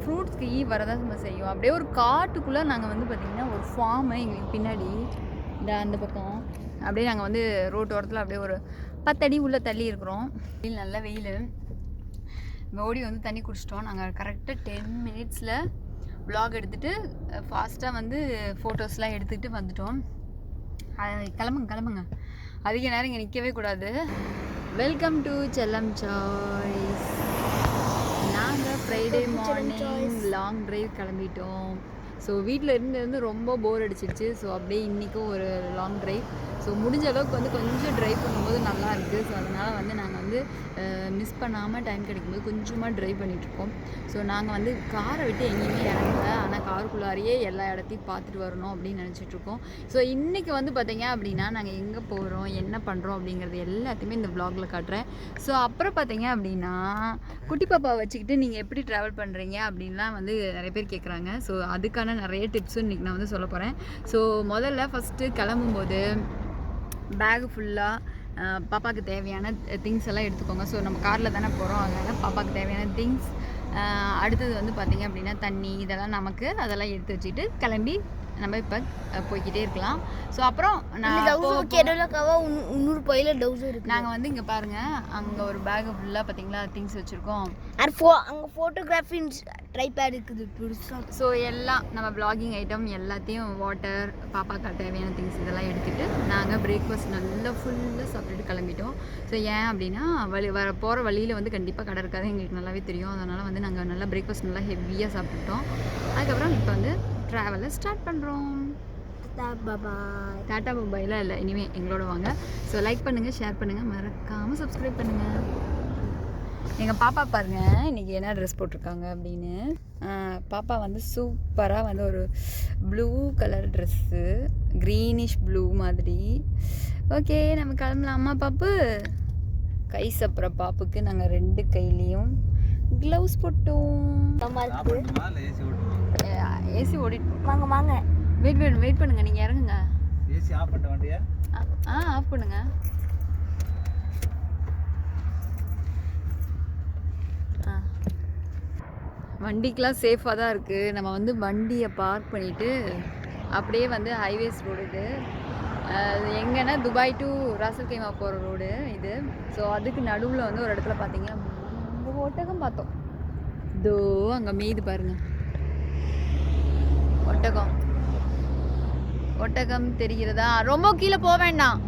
ஃப்ரூட்ஸ்க்கு வரதான் நம்ம செய்யும். அப்படியே ஒரு காட்டுக்குள்ளே நாங்கள் வந்து பார்த்திங்கன்னா ஒரு ஃபார்மு எங்களுக்கு பின்னாடி அந்த பக்கம் அப்படியே நாங்கள் வந்து ரோட்டு ஓரத்தில் அப்படியே ஒரு 10 அடி உள்ளே தள்ளி இருக்கிறோம். நல்ல வெயில். ஓடி வந்து தண்ணி குடிச்சிட்டோம். நாங்கள் கரெக்டாக 10 மினிட்ஸில் vlog எடுத்துகிட்டு ஃபாஸ்ட்டாக வந்து ஃபோட்டோஸ்லாம் எடுத்துகிட்டு வந்துட்டோம். கிளம்புங்க அதிக நேரம் இங்கே நிற்கவே கூடாது. வெல்கம் டு செல்லம் சாய்ஸ். நாங்கள் ஃப்ரைடே மார்னிங் லாங் ட்ரைவ் கிளம்பிட்டோம். ஸோ வீட்டில் இருந்து ரொம்ப போர் அடிச்சிடுச்சு. ஸோ அப்படியே இன்றைக்கும் ஒரு லாங் ட்ரைவ். ஸோ முடிஞ்ச அளவுக்கு வந்து கொஞ்சம் ட்ரைவ் பண்ணும்போது நல்லா இருக்குது. ஸோ அதனால் வந்து நாங்கள் வந்து மிஸ் பண்ணாமல் டைம் கிடைக்கும்போது கொஞ்சமாக ட்ரைவ் பண்ணிகிட்ருக்கோம். ஸோ நாங்கள் வந்து காரை விட்டு எங்கேயுமே இறங்கல. ஆனால் காருக்குள்ளாரையே எல்லா இடத்தையும் பார்த்துட்டு வரணும் அப்படின்னு நினச்சிட்ருக்கோம். ஸோ இன்றைக்கி வந்து பார்த்திங்க அப்படின்னா நாங்கள் எங்கே போகிறோம், என்ன பண்ணுறோம் அப்படிங்கிறது எல்லாத்தையுமே இந்த வ்ளாகில் காட்டுறேன். ஸோ அப்புறம் பார்த்திங்க அப்படின்னா குட்டி பாப்பா வச்சுக்கிட்டு நீங்கள் எப்படி ட்ராவல் பண்ணுறீங்க அப்படின்லாம் வந்து நிறைய பேர் கேட்குறாங்க. ஸோ அதுக்கான நிறைய டிப்ஸும் இன்றைக்கி நான் வந்து சொல்ல போகிறேன். ஸோ முதல்ல ஃபஸ்ட்டு கிளம்பும்போது பேகு ஃபுல்லாக பாப்பாவுக்கு தேவையான திங்ஸ் எல்லாம் எடுத்துக்கோங்க. ஸோ நம்ம காரில் தானே போகிறோம், அதனால் பாப்பாவுக்கு தேவையான திங்ஸ். அடுத்தது வந்து பார்த்திங்க அப்படின்னா தண்ணி, இதெல்லாம் நமக்கு அதெல்லாம் எடுத்து வச்சுட்டு கிளம்பி நம்ம இப்போ போய்கிட்டே இருக்கலாம். ஸோ அப்புறம் நாங்கள் வந்து இங்கே பாருங்கள், அங்கே ஒரு பேக் ஃபுல்லாக பார்த்தீங்களா திங்ஸ் வச்சுருக்கோம். அங்கே ஃபோட்டோகிராஃபி ட்ரைபேட் இருக்குது புதுசாக. ஸோ எல்லாம் நம்ம வ்ளாகிங் ஐட்டம் எல்லாத்தையும், வாட்டர், பாப்பாவுக்கு தேவையான திங்ஸ் இதெல்லாம் எடுத்துகிட்டு நாங்கள் பிரேக்ஃபாஸ்ட் நல்லா ஃபுல்லாக சாப்பிட்டுட்டு கிளம்பிட்டோம். ஸோ ஏன் அப்படின்னா போகிற வழியில் வந்து கண்டிப்பாக கடை இருக்காது, எங்களுக்கு நல்லாவே தெரியும். அதனால் வந்து நாங்கள் நல்லா பிரேக்ஃபாஸ்ட் நல்லா ஹெவியாக சாப்பிட்டுட்டோம். அதுக்கப்புறம் இப்போ வந்து ட்ராவலை ஸ்டார்ட் பண்ணுறோம். டாட்டா பாபாயெலாம் இல்லை, இனிமேல் எங்களோட வாங்க. ஸோ லைக் பண்ணுங்கள், ஷேர் பண்ணுங்கள், மறக்காமல் சப்ஸ்கிரைப் பண்ணுங்கள். எங்கள் பாப்பா பாருங்கள் இன்றைக்கி என்ன ட்ரெஸ் போட்டிருக்காங்க அப்படின்னு. பாப்பா வந்து சூப்பராக வந்து ஒரு blue colour dress, greenish blue மாதிரி. ஓகே நம்ம கிளம்பலாமா பாப்பு? கை சப்புற பாப்புக்கு நாங்கள் 2 கையிலையும் க்ளவுஸ் போட்டோம். ஏசி ஓடிட்டு வாங்க வெயிட் பண்ணுங்க, நீங்கள் இறங்குங்க. ஏசி ஆஃப் பண்ணிட்டு வண்டியா? ஆஃப் பண்ணுங்க. வண்டிக்கெலாம் சேஃபாக தான் இருக்குது. நம்ம வந்து வண்டியை பார்க் பண்ணிவிட்டு அப்படியே வந்து ஹைவேஸ் ரோடு இது. எங்கன்னா துபாய் டு ராசல் கைமா போகிற ரோடு இது. ஸோ அதுக்கு நடுவில் வந்து ஒரு இடத்துல பார்த்தீங்கன்னா ஒட்டகம் பார்த்தோம். தோ அங்கே மேய்து பாருங்கள் ஒட்டகம் தெரிகிறதா? ரொம்ப கீழே போக வேண்டாம்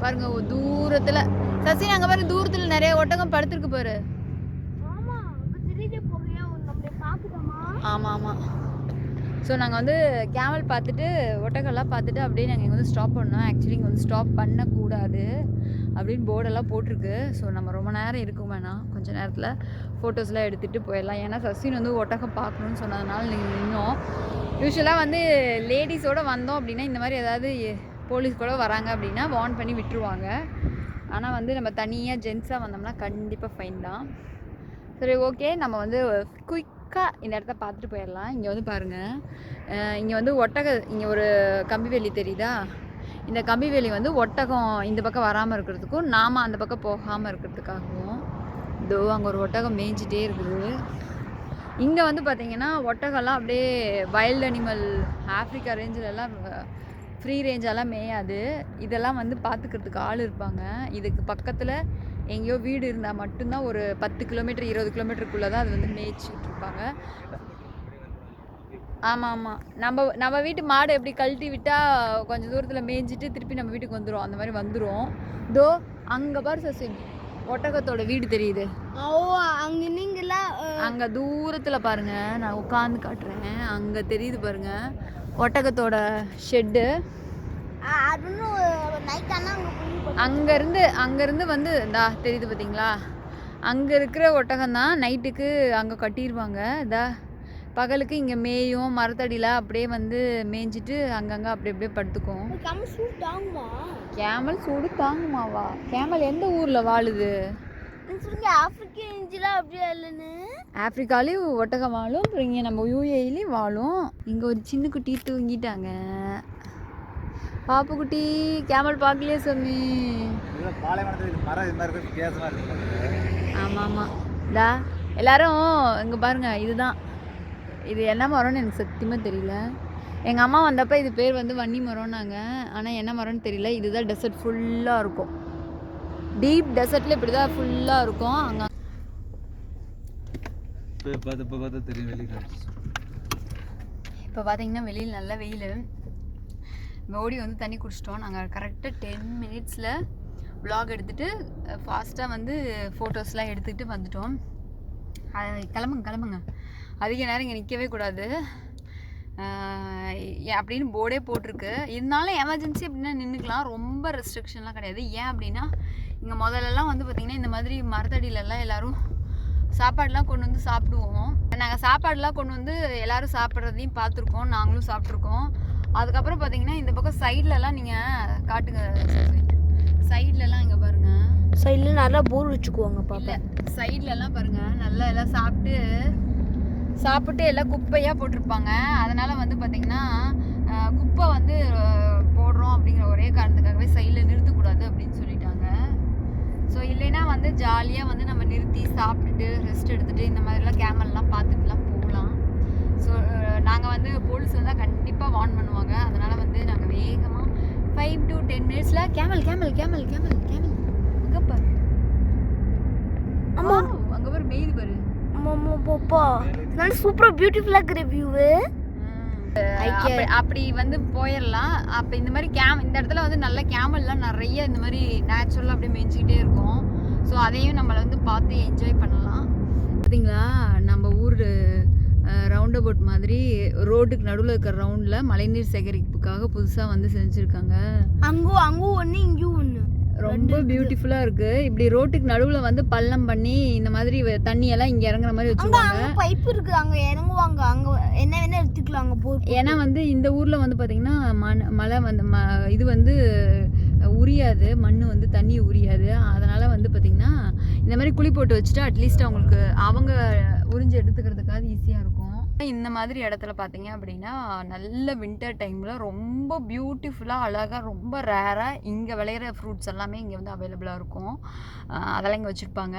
பாருங்க, தூரத்தில் சசி அங்கே பாருங்க, தூரத்தில் நிறைய ஒட்டகம் படுத்துருக்கு பாரு. ஆமாம். ஸோ நாங்கள் வந்து கேமல் பார்த்துட்டு ஒட்டகம்லாம் பார்த்துட்டு அப்படியே நாங்கள் இங்கே வந்து ஸ்டாப் பண்ணோம். ஆக்சுவலி இங்கே வந்து ஸ்டாப் பண்ணக்கூடாது அப்படின்னு போர்டெல்லாம் போட்டிருக்கு. ஸோ நம்ம ரொம்ப நேரம் இருக்கும் வேணாம், கொஞ்சம் நேரத்தில் ஃபோட்டோஸ்லாம் எடுத்துகிட்டு போயிடலாம். ஏன்னா சசின் வந்து ஒட்டகம் பார்க்கணுன்னு சொன்னதுனால நீங்கள் இன்னும் யூஸ்வலாக வந்து லேடிஸோடு வந்தோம் அப்படின்னா இந்த மாதிரி ஏதாவது போலீஸ் கூட வராங்க அப்படின்னா வார்ன் பண்ணி விட்டுருவாங்க. ஆனால் வந்து நம்ம தனியாக ஜென்ஸாக வந்தோம்னா கண்டிப்பாக ஃபைன் தான். சரி ஓகே, நம்ம வந்து குயிக்காக இந்த இடத்த பார்த்துட்டு போயிடலாம். இங்கே வந்து பாருங்கள், இங்கே வந்து இங்கே ஒரு கம்பி வேலி தெரியுதா? இந்த கம்பி வேலி வந்து ஒட்டகம் இந்த பக்கம் வராமல் இருக்கிறதுக்கும் நாம் அந்த பக்கம் போகாமல் இருக்கிறதுக்காகவும். இதோ அங்கே ஒரு ஒட்டகம் மேய்ஞ்சிட்டே இருக்குது. இங்கே வந்து பார்த்திங்கன்னா ஒட்டகம்லாம் அப்படியே வைல்டு அனிமல், ஆஃப்ரிக்கா ரேஞ்சிலெல்லாம் ஃப்ரீ ரேஞ்செல்லாம் மேயாது. இதெல்லாம் வந்து பார்த்துக்கிறதுக்கு ஆள் இருப்பாங்க. இதுக்கு பக்கத்தில் எங்கேயோ வீடு இருந்தால் மட்டும்தான் ஒரு 10 கிலோமீட்டர் 20 கிலோமீட்டருக்குள்ளே தான் அது வந்து மேய்ச்சிட்டு இருப்பாங்க. ஆமாம். நம்ம வீட்டு மாடு எப்படி கழட்டி விட்டால் கொஞ்சம் தூரத்தில் மேய்ஞ்சிட்டு திருப்பி நம்ம வீட்டுக்கு வந்துடும், அந்த மாதிரி வந்துடும். இதோ அங்கே பாரு சசி, ஒட்டகத்தோட வீடு தெரியுது. அங்கே தூரத்தில் பாருங்க, நான் உட்காந்து காட்டுறேன். அங்கே தெரியுது பாருங்க ஒட்டகத்தோட ஷெட்டு. அங்கேருந்து வந்து இந்தா தெரியுது பார்த்தீங்களா? அங்கே இருக்கிற ஒட்டகம் தான் நைட்டுக்கு அங்கே கட்டிடுவாங்க. பகலுக்கு இங்கே மேயும், மரத்தடியில் அப்படியே வந்து மேய்ஞ்சிட்டு அங்கங்கே அப்படி அப்படியே படுத்துக்கும். கேமல் சூடு தாங்குமாவா? கேமல் எந்த ஊரில் வாழுது? ஆப்ரிக்காலேயும் ஒட்டகம் வாழும், அப்புறம் இங்கே நம்ம யூஏயிலையும் வாழும். இங்கே ஒரு சின்ன குட்டி தூங்கிட்டாங்க. பாப்பு குட்டி கேமல் பார்க்கலையே சாமி. பாலைவனத்துல மரம் இது மாதிரி வித்தியாசமா இருக்கு. ஆமாம். எல்லாரும் இங்கே பாருங்கள், இதுதான் இது என்ன மரம்னு எனக்கு சத்தியமாக தெரியல. எங்கள் அம்மா வந்தப்போ இது பேர் வந்து வன்னி மரம்னாங்க. ஆனால் என்ன மரம்னு தெரியல. இதுதான் டெசர்ட் ஃபுல்லாக இருக்கும். டீப் டெசர்ட்டில் இப்படி தான் ஃபுல்லாக இருக்கும். அங்கே இப்போ பார்த்தீங்கன்னா வெளியில் நல்ல வெயில். ஓடி வந்து தண்ணி குடிச்சிட்டோம். நாங்கள் கரெக்டாக 10 மினிட்ஸில் vlog எடுத்துகிட்டு ஃபாஸ்ட்டாக வந்து ஃபோட்டோஸ்லாம் எடுத்துக்கிட்டு வந்துட்டோம். கிளம்புங்க, அதிக நேரம் இங்கே நிற்கவே கூடாது அப்படின்னு போர்டே போட்டிருக்கு. இருந்தாலும் எமர்ஜென்சி அப்படின்னா நின்றுக்கலாம். ரொம்ப ரெஸ்ட்ரிக்ஷன்லாம் கிடையாது. ஏன் அப்படின்னா இங்கே முதல்லலாம் வந்து பார்த்திங்கன்னா இந்த மாதிரி மரத்தடியிலலாம் எல்லோரும் சாப்பாடுலாம் கொண்டு வந்து சாப்பிடுவோம். நாங்கள் சாப்பாடுலாம் கொண்டு வந்து எல்லோரும் சாப்பிட்றதையும் பார்த்துருக்கோம், நாங்களும் சாப்பிட்ருக்கோம். அதுக்கப்புறம் பார்த்தீங்கன்னா இந்த பக்கம் சைட்லலாம் நீங்கள் காட்டுங்க, சைட்லலாம் இங்கே பாருங்கள், சைடில் நல்லா போர் வச்சுக்குவாங்க பாப்பா. சைட்லலாம் பாருங்கள், நல்லா எல்லாம் சாப்பிட்டு எல்லாம் குப்பையாக போட்டிருப்பாங்க. அதனால் வந்து பார்த்திங்கன்னா குப்பை வந்து போடுறோம் அப்படிங்கிற ஒரே காரணத்துக்காகவே சைடில் நிறுத்தக்கூடாது அப்படின்னு சொல்லிட்டாங்க. ஸோ இல்லைன்னா வந்து ஜாலியாக வந்து நம்ம நிறுத்தி சாப்பிட்டுட்டு ரெஸ்ட் எடுத்துகிட்டு இந்த மாதிரிலாம் கேமல்லாம் பார்த்துட்டுலாம் போகலாம். ஸோ நாங்கள் வந்து போலீஸ் வந்தால் கண்டிப்பாக வார்ன் பண்ணுவாங்க. அதனால் வந்து நாங்கள் வேகமாக 5 to 10 மினிட்ஸில் கேமல் அங்கே பாரு, அங்கே பாரு மெய்து பாரு. பாப்பா நல்ல சூப்பரா பியூட்டிஃபுல்லா இருக்கிற வியூவு. அப்படி வந்து போயிடலாம். அப்போ இந்த மாதிரி இந்த இடத்துல வந்து நல்ல கேமல்லாம் நிறைய இந்த மாதிரி நேச்சுரலாக அப்படியே மேய்ஞ்சிக்கிட்டே இருக்கும். ஸோ அதையும் நம்மளை வந்து பார்த்து என்ஜாய் பண்ணலாம். பார்த்தீங்களா, நம்ம ஊர் ரவுண்ட் அபவுட் மாதிரி ரோட்டுக்கு நடுவில் இருக்கிற ரவுண்டில் மழைநீர் சேகரிப்புக்காக புதுசாக வந்து செஞ்சுருக்காங்க. அங்கும் ஒன்று இங்கேயும் ஒன்று, ரொம்ப பியூட்டிஃபுல்லாக இருக்குது. இப்படி ரோட்டுக்கு நடுவில் வந்து பள்ளம் பண்ணி இந்த மாதிரி தண்ணியெல்லாம் இங்கே இறங்குற மாதிரி வச்சுருவாங்க. பைப் இருக்குது, அங்கே இறங்குவாங்க, அங்கே என்ன வேணால் எடுத்துக்கலாம் அங்கே போய். ஏன்னா வந்து இந்த ஊரில் வந்து பார்த்திங்கன்னா மழை வந்து இது வந்து உரியாது, மண் வந்து தண்ணி உரியாது. அதனால் வந்து பார்த்திங்கன்னா இந்த மாதிரி குழி போட்டு வச்சுட்டு அட்லீஸ்ட் அவங்களுக்கு அவங்க உறிஞ்சு எடுத்துக்கிறதுக்காக ஈஸியாக இருக்கும். இந்த மாதிரி இடத்துல பார்த்தீங்க அப்படின்னா நல்ல வின்டர் டைமில் ரொம்ப பியூட்டிஃபுல்லாக அழகாக ரொம்ப ரேராக இங்கே விளையிற ஃப்ரூட்ஸ் எல்லாமே இங்கே வந்து அவைலபிளாக இருக்கும். அதெல்லாம் இங்கே வச்சுருப்பாங்க.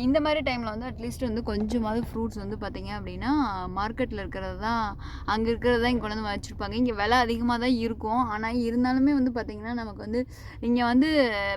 இந்த மாதிரி டைமில் வந்து அட்லீஸ்ட் வந்து கொஞ்சமாவது ஃப்ரூட்ஸ் வந்து பார்த்திங்க அப்படின்னா மார்க்கெட்டில் இருக்கிறது தான், அங்கே இருக்கிறது தான் இங்கே கொண்டு வந்து வச்சுருப்பாங்க. இங்கே விலை அதிகமாக தான் இருக்கும். ஆனால் இருந்தாலுமே வந்து பார்த்திங்கன்னா நமக்கு வந்து இங்கே வந்து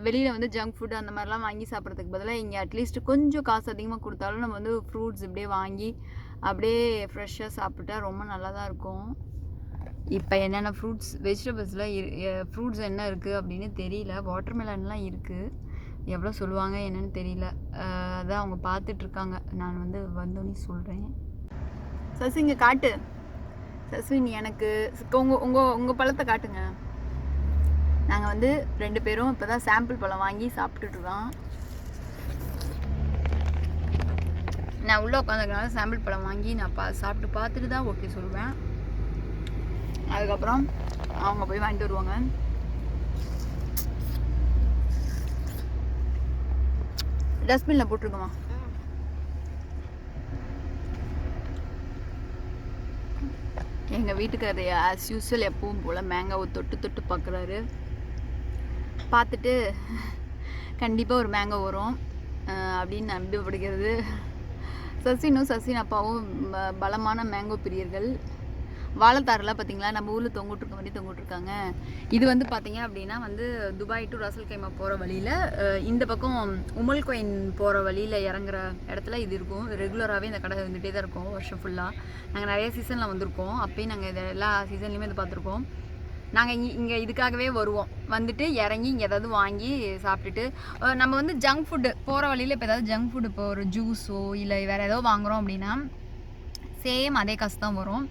வெளியில் வந்து ஜங்க் ஃபுட் அந்த மாதிரிலாம் வாங்கி சாப்பிட்றதுக்கு பதிலாக இங்கே அட்லீஸ்ட் கொஞ்சம் காசு அதிகமாக கொடுத்தாலும் நம்ம வந்து ஃப்ரூட்ஸ் இப்படியே வாங்கி அப்படியே ஃப்ரெஷ்ஷாக சாப்பிட்டா ரொம்ப நல்லா தான் இருக்கும். இப்போ என்னென்ன ஃப்ரூட்ஸ் ஃப்ரூட்ஸ் என்ன இருக்குது அப்படின்னு தெரியல. வாட்டர்மெலன்லாம் இருக்குது, எவ்வளோ சொல்லுவாங்க என்னன்னு தெரியல. அதான் அவங்க பார்த்துட்ருக்காங்க. நான் வந்து வந்தோன்னே சொல்கிறேன். சசி இங்கே காட்டு, சஸ்வின் எனக்கு உங்கள் பழத்தை காட்டுங்க. நாங்கள் வந்து 2 பேரும் இப்போ தான் சாம்பிள் பழம் வாங்கி சாப்பிட்டுட்ருக்கோம். நான் உள்ளே உட்காந்துருக்கனால சாம்பிள் பழம் வாங்கி நான் சாப்பிட்டு பார்த்துட்டு தான் ஓகே சொல்லுவேன். அதுக்கப்புறம் அவங்க போய் வாங்கிட்டு வருவாங்க. டஸ்ட்பினில் போட்டிருக்கோமா? எங்கள் வீட்டுக்காரர் ஆஸ் யூஸ்வல் எப்பவும் போல் மேங்காவை தொட்டு பார்க்குறாரு. பார்த்துட்டு கண்டிப்பாக ஒரு மேங்கோ வரும் அப்படின்னு நம்பிப்படுகிறது. சசின் அப்பாவும் பலமான மேங்கோ பிரியர்கள். வாழைத்தாரெல்லாம் பார்த்தீங்களா, நம்ம ஊரில் தொங்கிட்டுருக்க மாதிரி தொங்கிட்டுருக்காங்க. இது வந்து பார்த்தீங்க அப்படின்னா வந்து துபாய் டு ராசல் கைமா போகிற வழியில் இந்த பக்கம் உமல் கோயின் போகிற வழியில் இறங்குற இடத்துல இது இருக்கும். ரெகுலராகவே இந்த கடை வந்துகிட்டே தான் இருக்கும் வருஷம் ஃபுல்லாக. நாங்கள் நிறைய சீசனில் வந்திருக்கோம். அப்போயும் நாங்கள் இதை எல்லா சீசன்லேயுமே இது பார்த்துருக்கோம். நாங்கள் இங்கே இதுக்காகவே வருவோம். வந்துட்டு இறங்கி இங்கே ஏதாவது வாங்கி சாப்பிட்டுட்டு நம்ம வந்து ஜங்க் ஃபுட்டு போகிற வழியில் இப்போ ஏதாவது ஜங்க் ஃபுட்டு, இப்போ ஒரு ஜூஸோ இல்லை வேறு ஏதோ வாங்குகிறோம் அப்படின்னா சேம் அதே காசு தான் வரும்.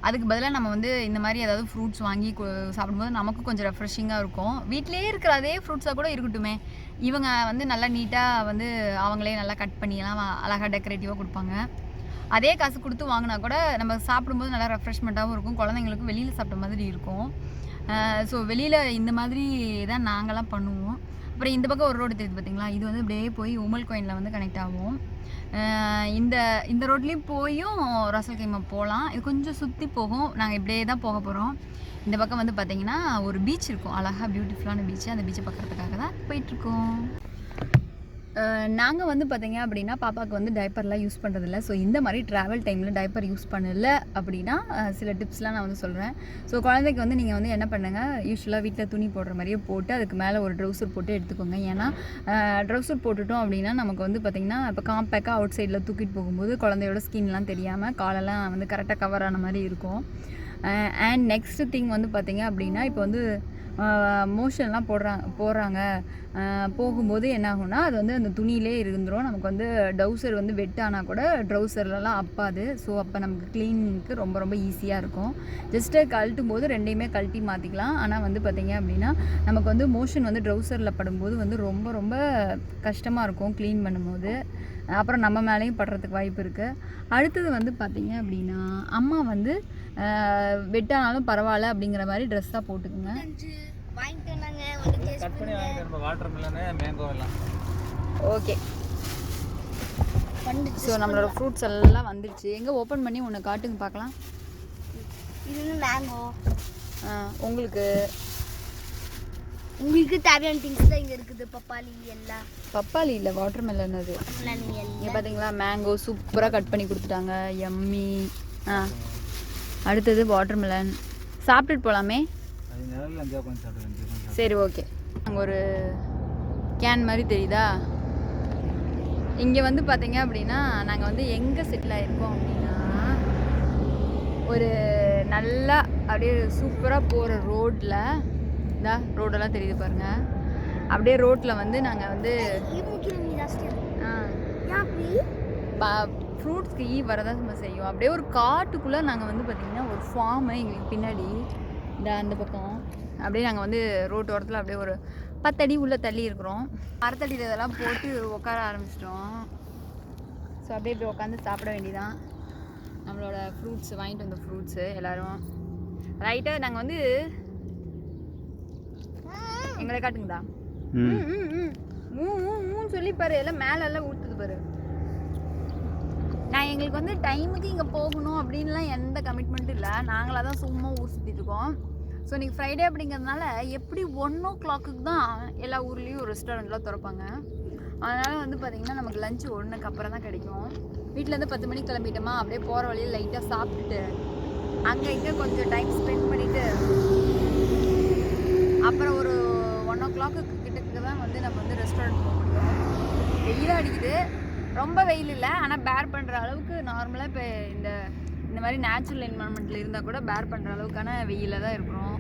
அதுக்கு பதிலாக நம்ம வந்து இந்த மாதிரி ஏதாவது ஃப்ரூட்ஸ் வாங்கி சாப்பிடும்போது நமக்கு கொஞ்சம் ரெஃப்ரெஷிங்காக இருக்கும். வீட்டிலேயே இருக்கிற அதே ஃப்ரூட்ஸாக கூட இருக்கட்டுமே, இவங்க வந்து நல்லா நீட்டாக வந்து அவங்களே நல்லா கட் பண்ணியெல்லாம் அழகாக டெக்கரேட்டிவாக கொடுப்பாங்க. அதே காசு கொடுத்து வாங்கினா கூட நம்ம சாப்பிடும்போது நல்லா ரெஃப்ரெஷ்மெண்ட்டாகவும் இருக்கும், குழந்தைங்களுக்கு வெளியில் சாப்பிட்ட மாதிரி இருக்கும். ஸோ வெளியில் இந்த மாதிரி தான் நாங்கள்லாம் பண்ணுவோம். அப்புறம் இந்த பக்கம் ஒரு ரோடு தெரியுது பார்த்தீங்களா, இது வந்து அப்படியே போய் உமல் கோயினில் வந்து கனெக்ட் ஆகும். இந்த ரோட்லேயும் போயும் ராசல் கைமா போகலாம். இது கொஞ்சம் சுற்றி போகும். நாங்கள் இப்படியே தான் போக போகிறோம். இந்த பக்கம் வந்து பார்த்திங்கன்னா ஒரு பீச் இருக்கும், அழகாக பியூட்டிஃபுல்லான பீச்சு. அந்த பீச்சை பார்க்குறதுக்காக தான் போயிட்டுருக்கோம். நாங்கள் வந்து பார்த்தீங்க அப்படின்னா பாப்பாவுக்கு வந்து டைப்பர்லாம் யூஸ் பண்ணுறதில்ல. ஸோ இந்த மாதிரி ட்ராவல் டைமில் டைப்பர் யூஸ் பண்ணல அப்படின்னா சில டிப்ஸ்லாம் நான் வந்து சொல்கிறேன். ஸோ குழந்தைக்கு வந்து நீங்கள் வந்து என்ன பண்ணுங்கள், யூஸ்வலாக வீட்டில் துணி போடுற மாதிரியே போட்டு அதுக்கு மேலே ஒரு ட்ரௌசர் போட்டு எடுத்துக்கோங்க. ஏன்னா ட்ரௌசர் போட்டுட்டோம் அப்படின்னா நமக்கு வந்து பார்த்திங்கன்னா இப்போ காம்பேக்காக அவுட் சைடில் தூக்கிட்டு போகும்போது குழந்தையோட ஸ்கின்லாம் தெரியாமல் காலெல்லாம் வந்து கரெக்டாக கவர் ஆன மாதிரி இருக்கும். அண்ட் நெக்ஸ்ட் திங் வந்து பார்த்திங்க அப்படின்னா இப்போ வந்து மோஷன்லாம் போடுறாங்க போகும்போது என்ன ஆகும்னா அது வந்து அந்த துணியிலே இருந்துடும். நமக்கு வந்து ட்ரௌசர் வந்து வெட் ஆனால் கூட ட்ரௌசர்லலாம் அப்பாது. ஸோ அப்போ நமக்கு க்ளீனிங்க்கு ரொம்ப ரொம்ப ஈஸியாக இருக்கும். ஜஸ்ட்டு கழட்டும் போது ரெண்டையுமே கழட்டி மாற்றிக்கலாம். ஆனால் வந்து பார்த்திங்க அப்படின்னா நமக்கு வந்து மோஷன் வந்து ட்ரௌசரில் படும்போது வந்து ரொம்ப ரொம்ப கஷ்டமாக இருக்கும் க்ளீன் பண்ணும்போது. அப்புறம் நம்ம மேலேயும் படுறதுக்கு வாய்ப்பு இருக்குது. அடுத்தது வந்து பார்த்திங்க அப்படின்னா அம்மா வந்து வெட்டானாலும் பரவாயில்ல அப்படிங்கிற மாதிரி ட்ரெஸ்ஸாக போட்டுக்குங்க. ஓகே, ஸோ நம்மளோட ஃப்ரூட்ஸ் எல்லாம் வந்துடுச்சு. எங்கே ஓப்பன் பண்ணி ஒன்று காட்டுங்க பார்க்கலாம். இது மேங்கோ. உங்களுக்கு தேவையான திங்ஸ் தான் இங்கே இருக்குது. பப்பாளி எல்லாம். பப்பாளி இல்லை, வாட்டர் மெலன். அது இங்கே பார்த்தீங்களா, மேங்கோ சூப்பராக கட் பண்ணி கொடுத்துட்டாங்க, யம்மி. அடுத்தது வாட்டர் மெலன். சாப்பிட்டுட்டு போகலாமே. சரி, ஓகே. அங்கே ஒரு கேன் மாதிரி தெரியுதா? இங்கே வந்து பார்த்தீங்க அப்படின்னா நாங்கள் வந்து எங்கே செட்டில் ஆகிருக்கோம் அப்படின்னா ஒரு நல்லா அப்படியே சூப்பராக போகிற ரோட்டில், இந்த ரோடெல்லாம் தெரியுது பாருங்கள். அப்படியே ரோட்டில் வந்து நாங்கள் வந்து ஃப்ரூட்ஸ்க்கு வரதான் நம்ம செய்யும். அப்படியே ஒரு காட்டுக்குள்ளே நாங்கள் வந்து பார்த்திங்கன்னா ஒரு ஃபார்மு எங்களுக்கு பின்னாடி அந்த பக்கம் அப்படியே நாங்கள் வந்து ரோட்டு ஓரத்தில் அப்படியே ஒரு 10 அடி உள்ளே தள்ளி இருக்கிறோம். மரத்தடியில் இதெல்லாம் போட்டு உட்கார ஆரம்பிச்சிட்டோம். ஸோ அப்படியே இப்படி உட்காந்து சாப்பிட வேண்டியதான் நம்மளோட ஃப்ரூட்ஸ், வாங்கிட்டு வந்த ஃப்ரூட்ஸு எல்லோரும். ரைட்டாக நாங்கள் வந்து எங்களை காட்டுங்கடா. சொல்லி பாரு, எல்லாம் மேலே எல்லாம் ஊற்றுது பாரு. நான் எங்களுக்கு வந்து டைமுக்கு இங்கே போகணும் அப்படின்லாம் எந்த கமிட்மெண்ட்டும் இல்லை. நாங்களாக தான் சும்மா ஊர் சுற்றிட்டு இருக்கோம். ஸோ இன்றைக்கி ஃப்ரைடே அப்படிங்கிறதுனால எப்படி 1 o'clock தான் எல்லா ஊர்லேயும் ரெஸ்டாரண்ட்லாம் திறப்பாங்க. அதனால் வந்து பார்த்திங்கன்னா நமக்கு லஞ்சு 1க்கு அப்புறம் தான் கிடைக்கும். வீட்டிலேருந்து 10 மணிக்கு கிளம்பிட்டோமா, அப்படியே போகிற வழியில் லைட்டாக சாப்பிட்டுட்டு அங்கே இங்கே கொஞ்சம் டைம் ஸ்பெண்ட் பண்ணிவிட்டு அப்புறம் ஒரு 1 o'clock கிட்டக்கு தான் வந்து நம்ம வந்து ரெஸ்டாரண்ட் போக முடியும். வெயிலாக அடிக்குது, ரொம்ப வெயில் இல்லை, ஆனால் பேர் பண்ணுற அளவுக்கு நார்மலாக இப்போ இந்த மாதிரி நேச்சுரல் என்வரான்மெண்ட்டில் இருந்தால் கூட பேர் பண்ணுற அளவுக்கான வெயிலில் தான் இருக்கிறோம்.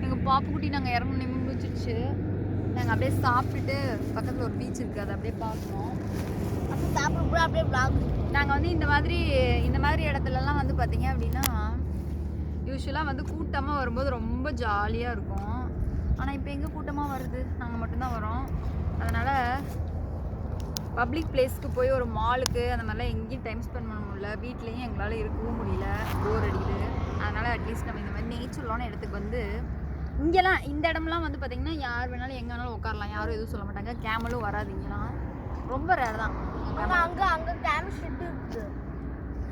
எங்கள் பாப்புக்குட்டி நாங்கள் இறங்கணும் முடிச்சிடுச்சு. நாங்கள் அப்படியே சாப்பிட்டுட்டு பக்கத்தில் ஒரு பீச் இருக்குது, அதை அப்படியே பார்க்கணும். அப்போ சாப்பிட அப்படியே vlog. நாங்கள் வந்து இந்த மாதிரி இடத்துலலாம் வந்து பார்த்திங்க அப்படின்னா யூஸ்வலாக வந்து கூட்டமாக வரும்போது ரொம்ப ஜாலியாக இருக்கும். ஆனால் இப்போ எங்கே கூட்டமாக வருது, நாங்கள் மட்டும்தான் வரோம். அதனால் பப்ளிக் பிளேஸ்க்கு போய் ஒரு மாலுக்கு அந்த மாதிரிலாம் எங்கேயும் டைம் ஸ்பெண்ட் பண்ண முடியல. வீட்லேயும் எங்களால் இருக்கவும் முடியல, போர் அடிக்குது. அதனால் அட்லீஸ்ட் நம்ம இந்த மாதிரி நேச்சுரலான இடத்துக்கு வந்து இங்கெல்லாம் இந்த இடம்லாம் வந்து பார்த்திங்கன்னா யார் வேணாலும் எங்கே வேணாலும் உட்காரலாம், யாரும் எதுவும் சொல்ல மாட்டாங்க. கேமலும் வராது இங்கெல்லாம், ரொம்ப ரேர் தான். அங்கே கேமல் ஷெட் இருக்குது.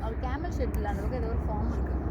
அது கேமல் ஷெட் இல்லை, அந்த பக்கம் ஏதோ ஒரு ஃபார்ம் இருக்குது.